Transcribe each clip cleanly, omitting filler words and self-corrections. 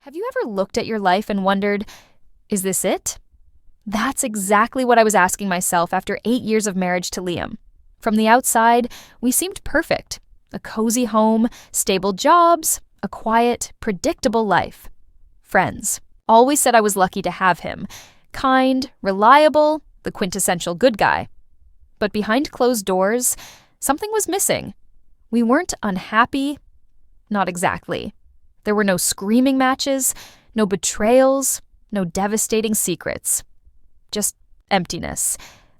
Have you ever looked at your life and wondered, is this it? That's exactly what I was asking myself after 8 years of marriage to Liam. From the outside, we seemed perfect. A cozy home, stable jobs, a quiet, predictable life. Friends always said I was lucky to have him. Kind, reliable, the quintessential good guy. But behind closed doors, something was missing. We weren't unhappy. Not exactly. There were no screaming matches, no betrayals, no devastating secrets. Just emptiness.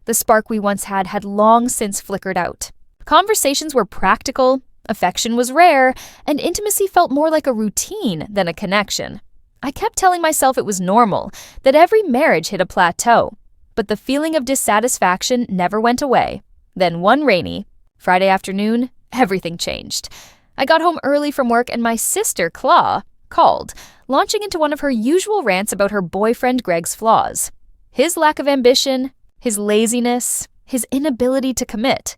The spark we once had long since flickered out. Conversations were practical, affection was rare, and intimacy felt more like a routine than a connection. I kept telling myself it was normal, that every marriage hit a plateau. But the feeling of dissatisfaction never went away. Then one rainy Friday afternoon, everything changed. I got home early from work and my sister, Claw, called, launching into one of her usual rants about her boyfriend Greg's flaws. His lack of ambition, his laziness, his inability to commit.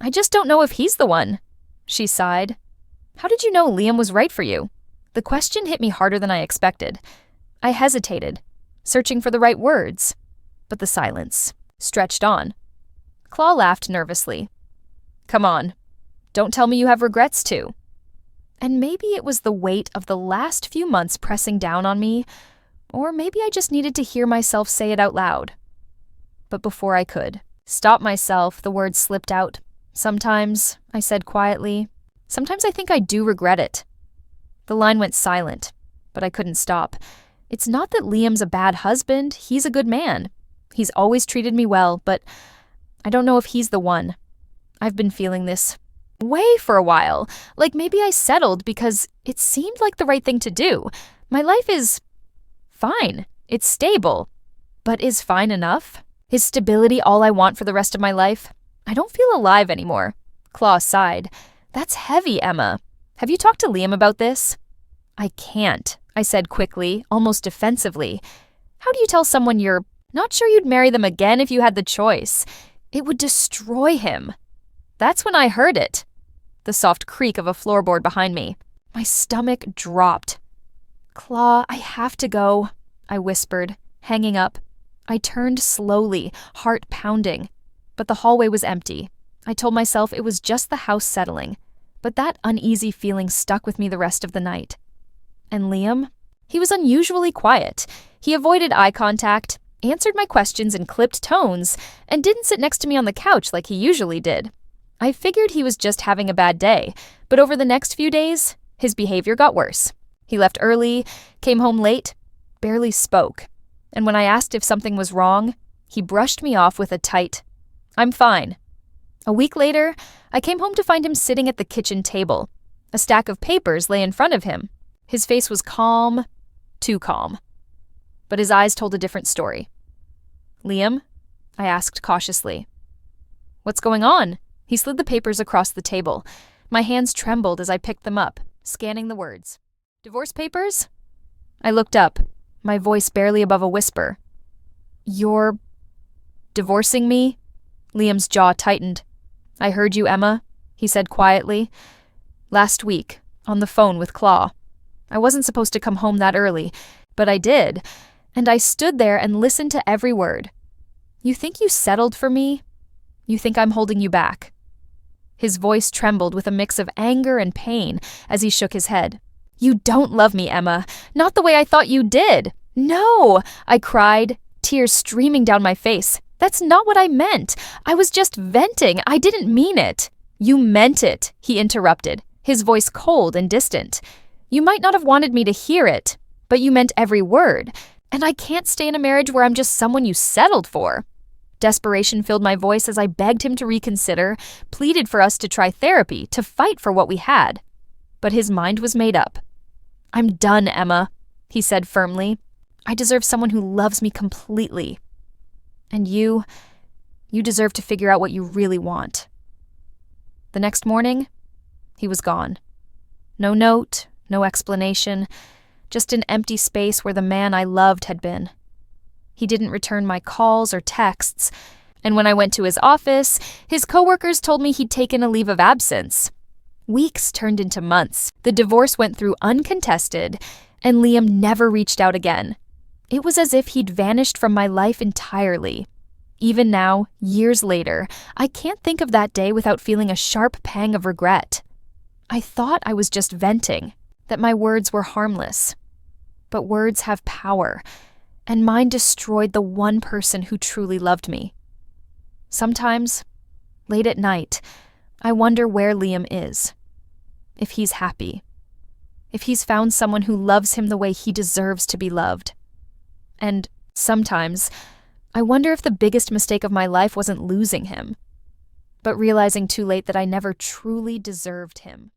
I just don't know if he's the one. She sighed. How did you know Liam was right for you? The question hit me harder than I expected. I hesitated, searching for the right words. But the silence stretched on. Claw laughed nervously. Come on, don't tell me you have regrets too. And maybe it was the weight of the last few months pressing down on me, or maybe I just needed to hear myself say it out loud. But before I could stop myself, the words slipped out. Sometimes, I said quietly, sometimes I think I do regret it. The line went silent, but I couldn't stop. It's not that Liam's a bad husband, he's a good man. He's always treated me well, but I don't know if he's the one. I've been feeling this way for a while, like maybe I settled because it seemed like the right thing to do. My life is fine. It's stable. But is fine enough? Is stability all I want for the rest of my life? I don't feel alive anymore. Claw sighed. That's heavy, Emma. Have you talked to Liam about this? I can't, I said quickly, almost defensively. How do you tell someone you're not sure you'd marry them again if you had the choice? It would destroy him. That's when I heard it. The soft creak of a floorboard behind me. My stomach dropped. Claw, I have to go, I whispered, hanging up. I turned slowly, heart pounding. But the hallway was empty. I told myself it was just the house settling. But that uneasy feeling stuck with me the rest of the night. And Liam? He was unusually quiet. He avoided eye contact, answered my questions in clipped tones, and didn't sit next to me on the couch like he usually did. I figured he was just having a bad day, but over the next few days, his behavior got worse. He left early, came home late, barely spoke. And when I asked if something was wrong, he brushed me off with a tight, I'm fine. A week later, I came home to find him sitting at the kitchen table. A stack of papers lay in front of him. His face was calm, too calm. But his eyes told a different story. Liam? I asked cautiously. What's going on? He slid the papers across the table. My hands trembled as I picked them up, scanning the words. Divorce papers? I looked up, my voice barely above a whisper. You're divorcing me? Liam's jaw tightened. I heard you, Emma, he said quietly. Last week, on the phone with Claw. I wasn't supposed to come home that early, but I did, and I stood there and listened to every word. You think you settled for me? You think I'm holding you back? His voice trembled with a mix of anger and pain as he shook his head. You don't love me, Emma. Not the way I thought you did. No, I cried, tears streaming down my face. That's not what I meant. I was just venting. I didn't mean it. You meant it, he interrupted, his voice cold and distant. You might not have wanted me to hear it, but you meant every word. And I can't stay in a marriage where I'm just someone you settled for. Desperation filled my voice as I begged him to reconsider, pleaded for us to try therapy, to fight for what we had. But his mind was made up. I'm done, Emma, he said firmly. I deserve someone who loves me completely. And you deserve to figure out what you really want. The next morning, he was gone. No note, no explanation, just an empty space where the man I loved had been. He didn't return my calls or texts, and when I went to his office, his coworkers told me he'd taken a leave of absence. Weeks turned into months. The divorce went through uncontested, And Liam never reached out again. It was as if he'd vanished from my life entirely. Even now, years later, I can't think of that day without feeling a sharp pang of regret. I thought I was just venting, that my words were harmless. But words have power, and mine destroyed the one person who truly loved me. Sometimes, late at night, I wonder where Liam is. If he's happy. If he's found someone who loves him the way he deserves to be loved. And sometimes, I wonder if the biggest mistake of my life wasn't losing him, but realizing too late that I never truly deserved him.